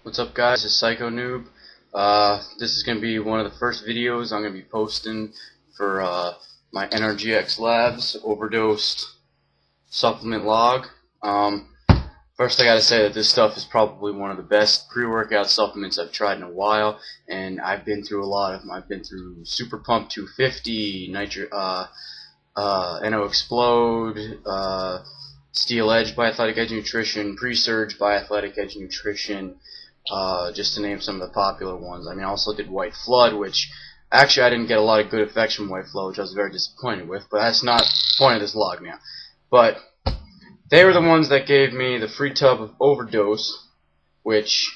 What's up, guys? This is Psycho Noob. This is going to be one of the first videos I'm going to be posting for my NGR X OverDose supplement log. First, I got to say that this stuff is probably one of the best pre-workout supplements I've tried in a while, and I've been through a lot of them. I've been through Super Pump 250, NO Explode, Steel Edge by Athletic Edge Nutrition, Pre-Surge by Athletic Edge Nutrition, just to name some of the popular ones. I mean, I also did White Flood, which actually I didn't get a lot of good effects from White Flood, which I was very disappointed with, but that's not the point of this log now. But they were the ones that gave me the free tub of Overdose, which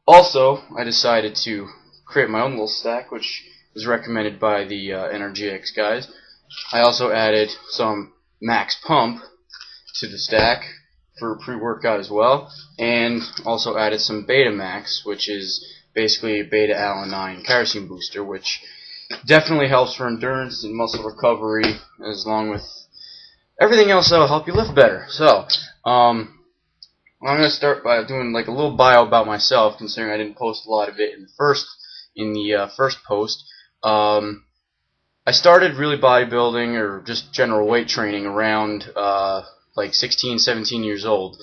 also I decided to create my own little stack, which was recommended by the NGR X guys. I also added some Max Pump to the stack for pre-workout as well, and also added some Beta Max, which is basically a beta-alanine kerosene booster, which definitely helps for endurance and muscle recovery, as long with everything else that'll help you lift better. So, I'm going to start by doing like a little bio about myself, considering I didn't post a lot of it in the first post. I started really bodybuilding or just general weight training around like 16, 17 years old.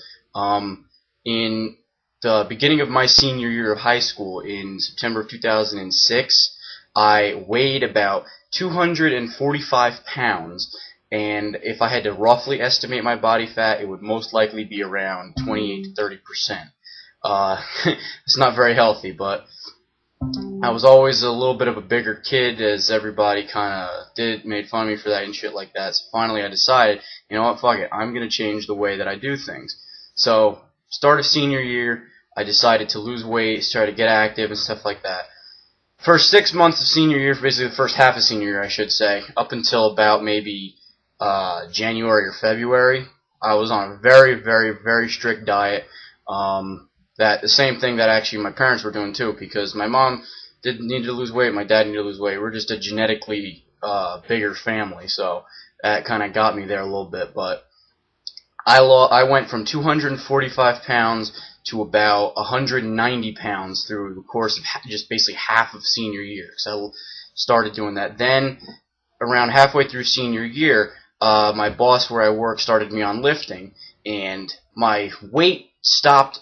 In the beginning of my senior year of high school, in September of 2006, I weighed about 245 pounds, and if I had to roughly estimate my body fat, it would most likely be around 28 to 30%. It's not very healthy, but I was always a little bit of a bigger kid, as everybody kind of made fun of me for that and shit like that. So finally I decided, you know what, fuck it, I'm going to change the way that I do things. So, start of senior year, I decided to lose weight, try to get active and stuff like that. First 6 months of senior year, basically the first half of senior year I should say, up until about maybe January or February, I was on a very, very, very strict diet. That the same thing that actually my parents were doing too, because my mom didn't need to lose weight, my dad needed to lose weight. We're just a genetically bigger family, so that kind of got me there a little bit. But I went from 245 pounds to about 190 pounds through the course of just basically half of senior year. So I started doing that. Then around halfway through senior year, my boss where I work started me on lifting, and my weight stopped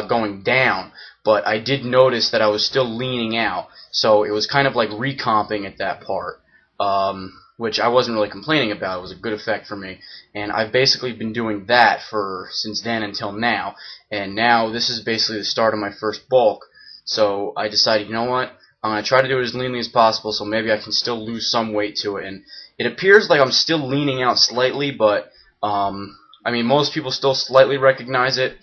going down, but I did notice that I was still leaning out, so it was kind of like recomping at that part, which I wasn't really complaining about. It was a good effect for me, and I've basically been doing that since then until now, and now this is basically the start of my first bulk. So I decided, you know what, I'm going to try to do it as leanly as possible, so maybe I can still lose some weight to it. And it appears like I'm still leaning out slightly, but I mean, most people still slightly recognize it.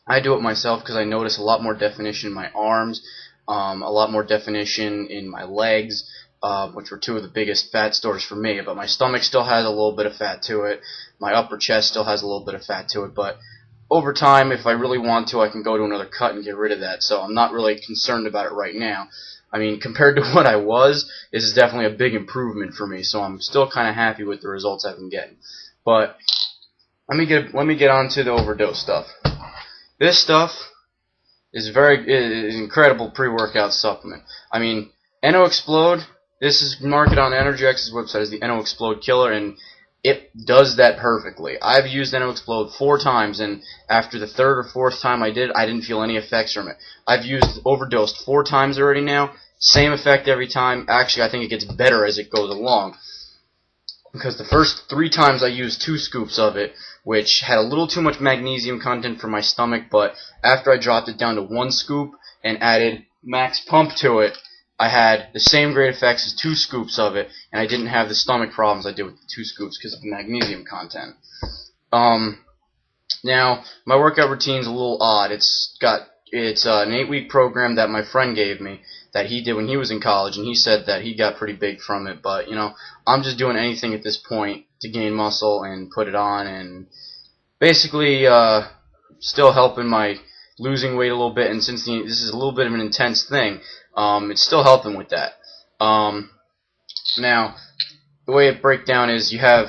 I do it myself because I notice a lot more definition in my arms, a lot more definition in my legs, which were two of the biggest fat stores for me. But my stomach still has a little bit of fat to it. My upper chest still has a little bit of fat to it. But over time, if I really want to, I can go to another cut and get rid of that. So I'm not really concerned about it right now. I mean, compared to what I was, this is definitely a big improvement for me. So I'm still kind of happy with the results I've been getting. But let me get on to the overdose stuff. This stuff is is incredible pre-workout supplement. I mean, NO Explode, this is marketed on NGR X's website as the NO Explode Killer, and it does that perfectly. I've used NO Explode 4 times, and after the 3rd or 4th time I didn't feel any effects from it. I've used Overdosed 4 times already now, same effect every time. Actually, I think it gets better as it goes along, because the first 3 times I used 2 scoops of it, which had a little too much magnesium content for my stomach, but after I dropped it down to 1 scoop and added Max Pump to it, I had the same great effects as 2 scoops of it, and I didn't have the stomach problems I did with the 2 scoops because of the magnesium content. Now, my workout routine's a little odd. It's an 8-week program that my friend gave me that he did when he was in college, and he said that he got pretty big from it. But, you know, I'm just doing anything at this point to gain muscle and put it on, and basically still helping my losing weight a little bit. And since this is a little bit of an intense thing, it's still helping with that. Now, the way it breaks down is you have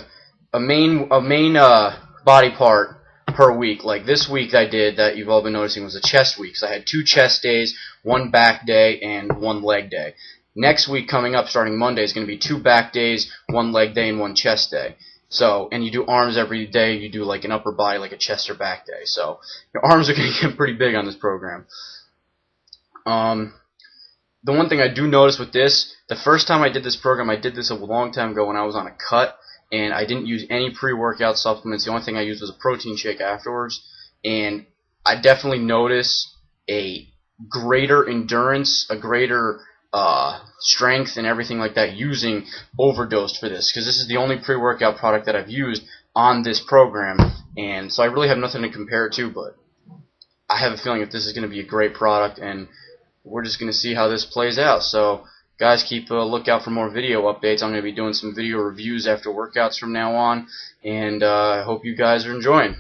a main body part per week. Like this week I did, that you've all been noticing, was a chest week. So I had 2 chest days, 1 back day, and 1 leg day. Next week coming up, starting Monday, is going to be 2 back days, 1 leg day, and 1 chest day. So, and you do arms every day. You do like an upper body, like a chest or back day. So your arms are going to get pretty big on this program. The one thing I do notice with this, the first time I did this program, I did this a long time ago when I was on a cut, and I didn't use any pre-workout supplements. The only thing I used was a protein shake afterwards, and I definitely noticed a greater endurance, a greater strength, and everything like that using OverDose for this, because this is the only pre-workout product that I've used on this program, and so I really have nothing to compare it to, but I have a feeling that this is going to be a great product, and we're just going to see how this plays out. So guys, keep a lookout for more video updates. I'm going to be doing some video reviews after workouts from now on, and I hope you guys are enjoying.